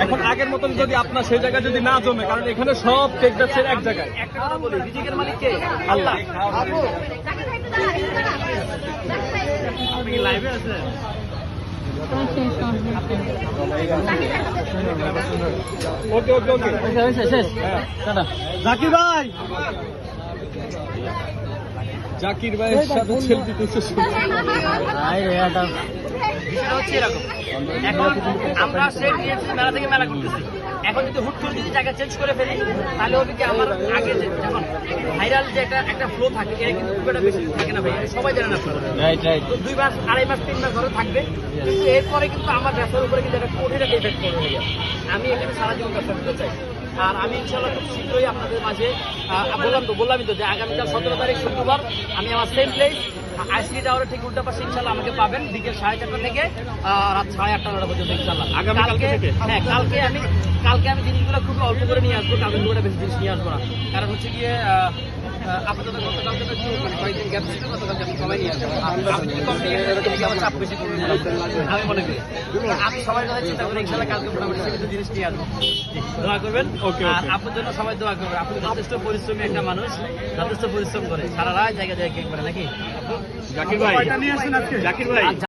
এখন আগের মতন যদি আপনার সেই জায়গায় যদি না জমে, কারণ এখানে সব কেক যাচ্ছে এক জায়গায়। একটা কথা বলি, রিজিকের মালিক কে? আল্লাহ। আপনি কি লাইভে আছেন? ওকে ওকে ওকে, শেষ। জাকির ভাই, জাকির ভাইয়ের সাথে সেলফি তুলছে। বিষয়টা হচ্ছে এরকম, এখন আমরা সেই মেলা থেকে মেলা করতেছি, এখন যদি হুট করে যদি জায়গা চেঞ্জ করে ফেলি তাহলে হবে কি আমার আগে যখন ভাইরাল যে একটা ফ্লো থাকে এটা কিন্তু খুব একটা বেশি থাকে না ভাই, সবাই জানে না। তো 2 মাস 2.5 মাস 3 মাস ধরে থাকবে, কিন্তু এরপরে কিন্তু আমার ব্যবসার উপরে কিন্তু একটা কঠিন একটা ইফেক্ট পড়বে। আমি এখানে সারা জীবন ব্যবসা করতে চাই, আর আমি ইনশাল্লাহ খুব শীঘ্রই আপনাদের মাঝে বললামই তো যে আগামীকাল 17 তারিখ শুক্রবার আমি আমার সেম প্লেস আইসিডি টাওয়ারের ঠিক উল্টা পাশে ইনশাল্লাহ আমাকে পাবেন বিকেল 4:30 থেকে রাত 8:30 পর্যন্ত ইনশাল্লাহ। আগামীকালকে হ্যাঁ, কালকে আমি জিনিসগুলো খুব অল্প করে নিয়ে আসবো, কালকে পুরোটা বেশি জিনিস নিয়ে আসবো না, কারণ হচ্ছে গিয়ে আপাতত গতকালকে তো একটু কয়েকদিন গ্যাপ ছিল, গতকালকে আমি সবাই নিয়ে আসবো। আমার চাপ বেশি করবে আমি মনে করি, আমি সবার কথা চিন্তা করি ইনশাল্লাহ কালকে মোটামুটি সেটা জিনিস নিয়ে আসবো। দোয়া করবেন, আর আপনার জন্য সবাই দোয়া করবেন। আপনি যথেষ্ট পরিশ্রমী একটা মানুষ, যথেষ্ট পরিশ্রম করে সারা রাত জায়গায় কেক করে নাকি? জাকির ভাই, জাকির ভাই